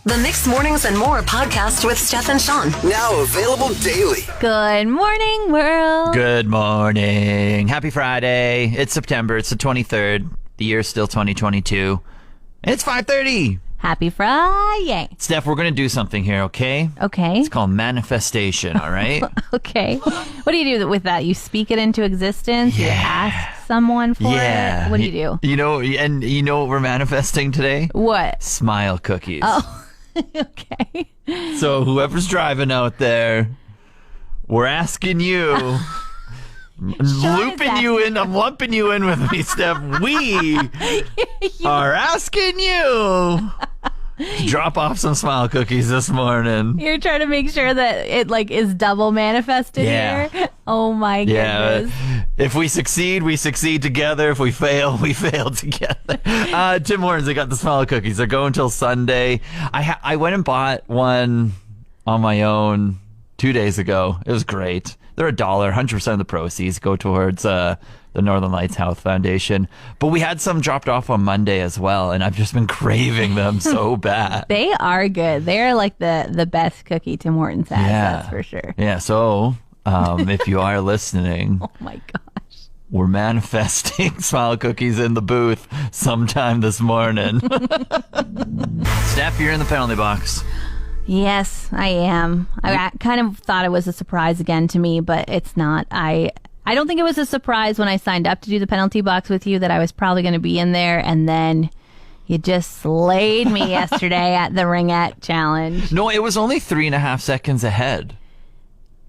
The Mixed Mornings and More podcast with Steph and Shawn. Now available daily. Good morning, world. Good morning. Happy Friday. It's September. It's the 23rd. The year's still 2022. It's 5:30. Happy Friday. Steph, we're going to do something here, okay? Okay. It's called manifestation, all right? Okay. What do you do with that? You speak it into existence? You ask someone for it? What do you do? You know what we're manifesting today? What? Smile cookies. Oh, okay. So whoever's driving out there, we're asking you... I'm lumping you in with me, Steph. We are asking you to drop off some smile cookies this morning. You're trying to make sure that it is double manifested here? Oh my goodness. If we succeed, we succeed together. If we fail, we fail together. Tim Hortons, they got the smile cookies. They're going till Sunday. I went and bought one on my own 2 days ago. It was great. They're $1. 100% of the proceeds go towards the Northern Lights Health Foundation. But we had some dropped off on Monday as well, and I've just been craving them so bad. They are good. They're like the best cookie Tim Hortons has, that's for sure. Yeah, so if you are listening... Oh my gosh. We're manifesting smile cookies in the booth sometime this morning. Steph, you're in the penalty box. Yes, I am. I kind of thought it was a surprise again to me, but it's not. I don't think it was a surprise when I signed up to do the penalty box with you that I was probably going to be in there, and then you just slayed me yesterday at the ringette challenge. No, it was only 3.5 seconds ahead.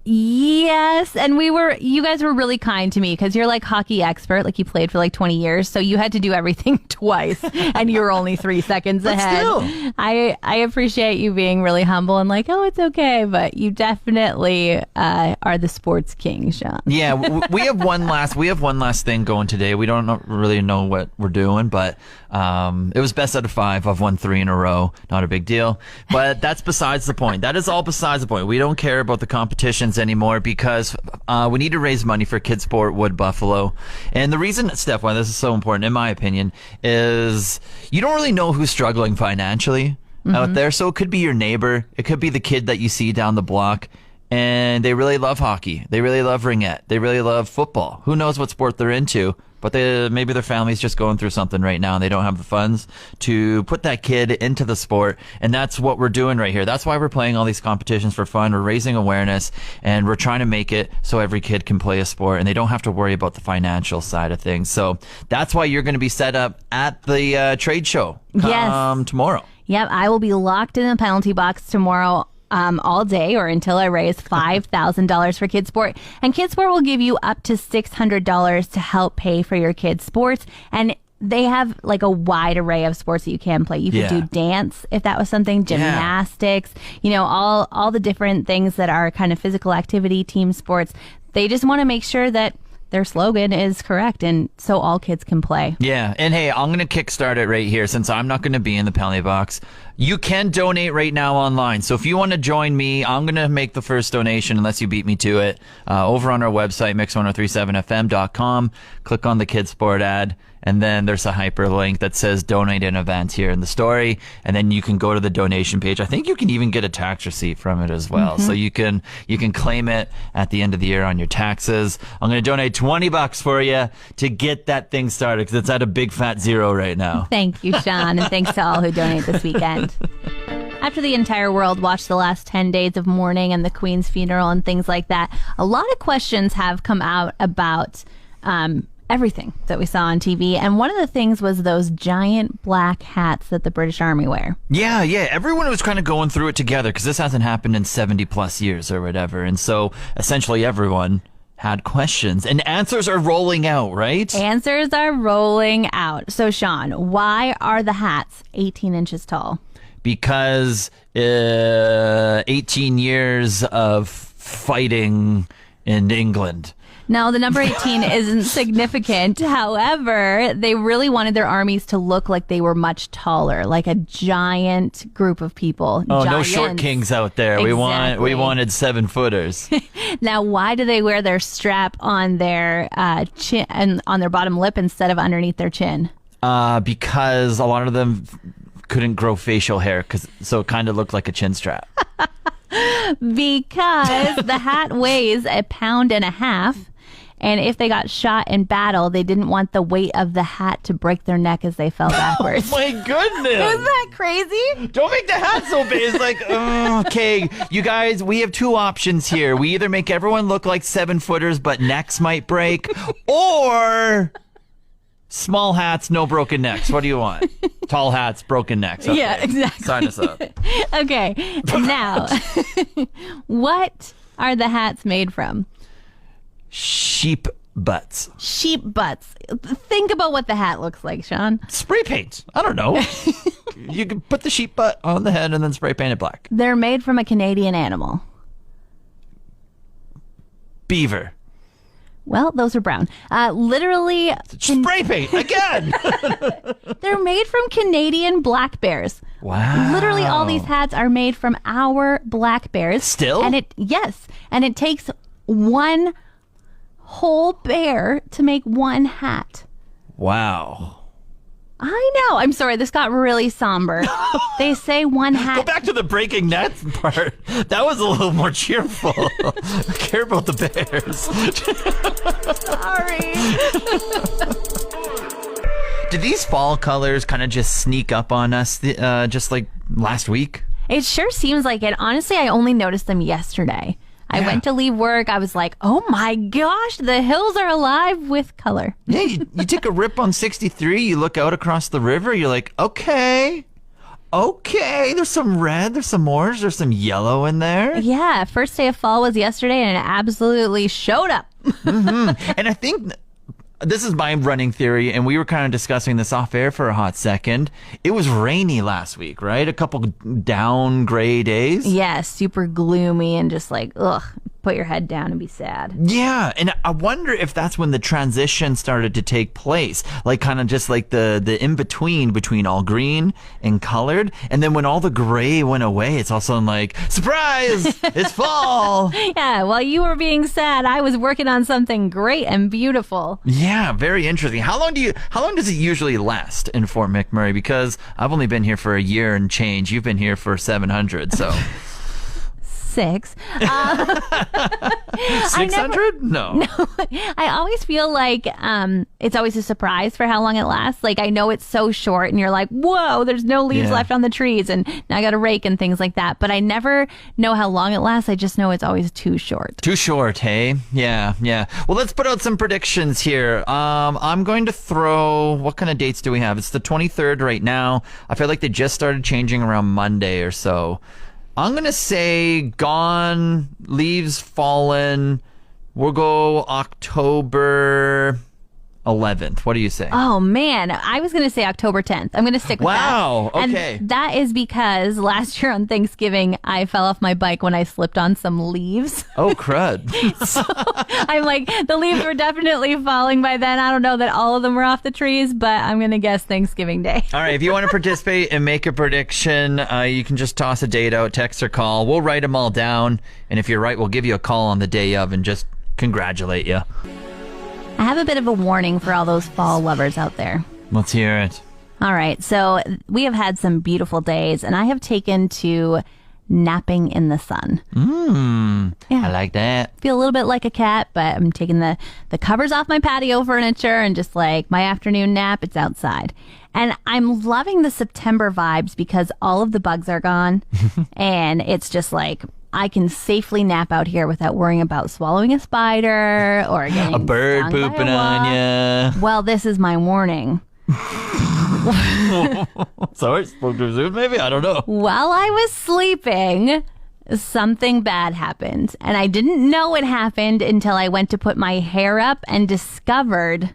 Yes, and you guys were really kind to me because you're like hockey expert, like you played for like 20 years, so you had to do everything twice, and you were only 3 seconds ahead. Still. I appreciate you being really humble and like, oh, it's okay, but you definitely are the sports king, Shawn. Yeah, we have one last thing going today. We don't really know what we're doing, but it was best out of 5. I've won 3 in a row. Not a big deal, but that's besides the point. That is all besides the point. We don't care about the competitions anymore because we need to raise money for Kidsport Wood Buffalo. And the reason, Steph, why this is so important, in my opinion, is you don't really know who's struggling financially out there. So it could be your neighbor. It could be the kid that you see down the block. And they really love hockey. They really love ringette. They really love football. Who knows what sport they're into? But maybe their family's just going through something right now and they don't have the funds to put that kid into the sport. And that's what we're doing right here. That's why we're playing all these competitions for fun. We're raising awareness and we're trying to make it so every kid can play a sport and they don't have to worry about the financial side of things. So that's why you're going to be set up at the trade show tomorrow. Yep, I will be locked in the penalty box tomorrow. All day or until I raise $5,000 for Kidsport. And Kidsport will give you up to $600 to help pay for your kids' sports. And they have like a wide array of sports that you can play. You could do dance if that was something, gymnastics, all the different things that are kind of physical activity, team sports. They just want to make sure that their slogan is correct, and so all kids can play. Yeah, and hey, I'm going to kickstart it right here since I'm not going to be in the penalty box. You can donate right now online. So if you want to join me, I'm going to make the first donation unless you beat me to it. Over on our website, mix1037fm.com. Click on the Kidsport ad, and then there's a hyperlink that says donate an event here in the story, and then you can go to the donation page. I think you can even get a tax receipt from it as well. So you can claim it at the end of the year on your taxes. I'm going to donate $20 for you to get that thing started because it's at a big fat zero right now. Thank you, Shawn, and thanks to all who donate this weekend. After the entire world watched the last 10 days of mourning and the Queen's funeral and things like that, a lot of questions have come out about everything that we saw on TV. And one of the things was those giant black hats that the British Army wear. Yeah. Everyone was kind of going through it together because this hasn't happened in 70 plus years or whatever. And so essentially everyone had questions and answers are rolling out, right? Answers are rolling out. So Shawn, why are the hats 18 inches tall? Because 18 years of fighting in England. No, the number 18 isn't significant. However, they really wanted their armies to look like they were much taller, like a giant group of people. Oh, Giants. no short kings out there. Exactly. We wanted 7-footers. Now, why do they wear their strap on their chin and on their bottom lip instead of underneath their chin? Because a lot of them couldn't grow facial hair so it kind of looked like a chin strap? Because the hat weighs 1.5 pounds. And if they got shot in battle, they didn't want the weight of the hat to break their neck as they fell backwards. Oh my goodness. Isn't that crazy? Don't make the hat so big. It's like, okay, you guys, we have two options here. We either make everyone look like 7-footers, but necks might break, or small hats, no broken necks. What do you want? Tall hats, broken necks. Okay. Yeah, exactly. Sign us up. Okay, now, what are the hats made from? Sheep butts. Sheep butts. Think about what the hat looks like, Shawn. Spray paint. I don't know. You can put the sheep butt on the head and then spray paint it black. They're made from a Canadian animal. Beaver. Well, those are brown. Literally. Spray paint again. They're made from Canadian black bears. Wow. Literally, all these hats are made from our black bears. Still? And it takes one whole bear to make one hat. Wow. I know. I'm sorry. This got really somber. They say one hat. Go back to the breaking nets part. That was a little more cheerful. I care about the bears. Sorry. Did these fall colors kind of just sneak up on us just like last week? It sure seems like it. Honestly, I only noticed them yesterday. I went to leave work. I was like, oh my gosh, the hills are alive with color. Yeah, you take a rip on 63, you look out across the river, you're like, okay, there's some red, there's some orange, there's some yellow in there. Yeah, first day of fall was yesterday, and it absolutely showed up. And I think this is my running theory, and we were kind of discussing this off air for a hot second. It was rainy last week, right? A couple down gray days. Yeah, super gloomy and just like, ugh, put your head down and be sad. Yeah, and I wonder if that's when the transition started to take place, like kind of just like the in-between all green and colored, and then when all the gray went away, it's all of a sudden like, surprise, it's fall. Yeah, while you were being sad, I was working on something great and beautiful. Yeah, very interesting. How long does it usually last in Fort McMurray? Because I've only been here for a year and change. You've been here for 700, so 6. 600? No. I always feel like it's always a surprise for how long it lasts. Like, I know it's so short and you're like, whoa, there's no leaves left on the trees and now I got to rake and things like that. But I never know how long it lasts. I just know it's always too short. Too short, hey? Yeah. Well, let's put out some predictions here. I'm going to throw, what kind of dates do we have? It's the 23rd right now. I feel like they just started changing around Monday or so. I'm going to say gone, leaves fallen. We'll go October 11th. What do you say? Oh, man. I was going to say October 10th. I'm going to stick with that. Wow. Okay. And that is because last year on Thanksgiving, I fell off my bike when I slipped on some leaves. Oh, crud. So I'm like, the leaves were definitely falling by then. I don't know that all of them were off the trees, but I'm going to guess Thanksgiving Day. All right. If you want to participate and make a prediction, you can just toss a date out, text or call. We'll write them all down. And if you're right, we'll give you a call on the day of and just congratulate you. I have a bit of a warning for all those fall lovers out there. Let's hear it. All right. So we have had some beautiful days, and I have taken to napping in the sun. I like that. Feel a little bit like a cat, but I'm taking the covers off my patio furniture and just like my afternoon nap, it's outside. And I'm loving the September vibes because all of the bugs are gone. And it's just like, I can safely nap out here without worrying about swallowing a spider or getting A bird stung by pooping a wasp. on you. Well, this is my warning. Sorry, spoke too soon, maybe? I don't know. While I was sleeping, something bad happened. And I didn't know it happened until I went to put my hair up and discovered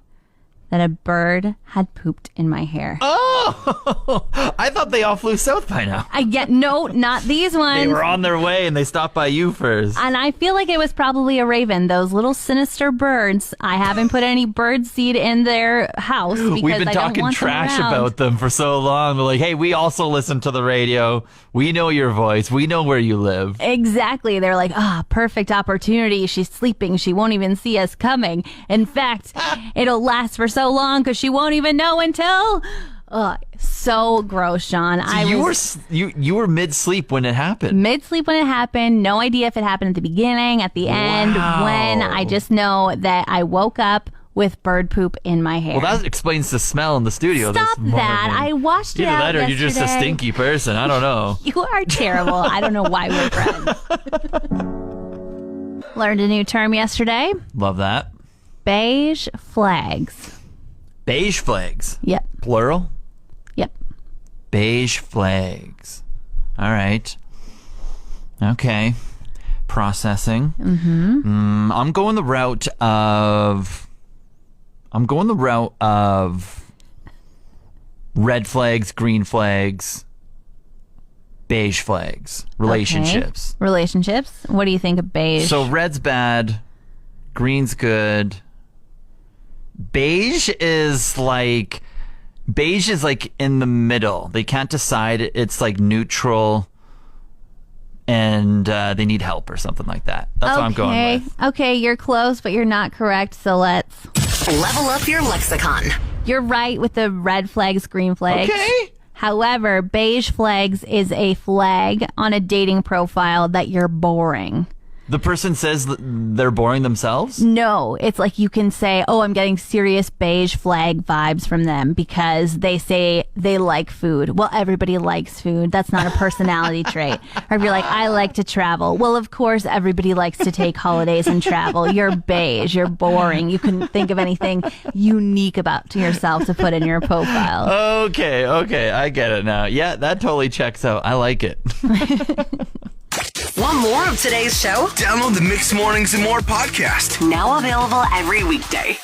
that a bird had pooped in my hair. Oh, I thought they all flew south by now. No, not these ones. They were on their way and they stopped by you first. And I feel like it was probably a raven. Those little sinister birds. I haven't put any bird seed in their house because We've been I don't talking want trash them around. about them for so long. They're like, hey, we also listen to the radio. We know your voice. We know where you live. Exactly. They're like, perfect opportunity. She's sleeping. She won't even see us coming. In fact, it'll last for so long because she won't even know until Ugh, so gross, Shawn. So you were mid sleep when it happened. Mid-sleep when it happened. No idea if it happened at the beginning, at the end, when. I just know that I woke up with bird poop in my hair. Well, that explains the smell in the studio Stop this morning. that. I washed it Either out that or yesterday. you're just a stinky person. I don't know. You are terrible. I don't know why we're friends. Learned a new term yesterday. Love that. Beige flags. Beige flags. Yep. Plural? Yep. Beige flags. All right. Okay. Processing. Mm-hmm. I'm going the route of red flags, green flags, beige flags. Relationships. Okay. Relationships. What do you think of beige? So red's bad, green's good. Beige is like in the middle. They can't decide. It's like neutral, and they need help or something like that. That's what I'm going with. Okay, you're close, but you're not correct. So let's Level up your lexicon. You're right with the red flags, green flags. Okay. However, beige flags is a flag on a dating profile that you're boring. The person says that they're boring themselves? No, it's like you can say, oh, I'm getting serious beige flag vibes from them because they say they like food. Well, everybody likes food. That's not a personality trait. Or if you're like, I like to travel. Well, of course, everybody likes to take holidays and travel. You're beige. You're boring. You couldn't think of anything unique about to yourself to put in your profile. Okay. I get it now. Yeah, that totally checks out. I like it. Want more of today's show? Download the Mixed Mornings and More podcast. Now available every weekday.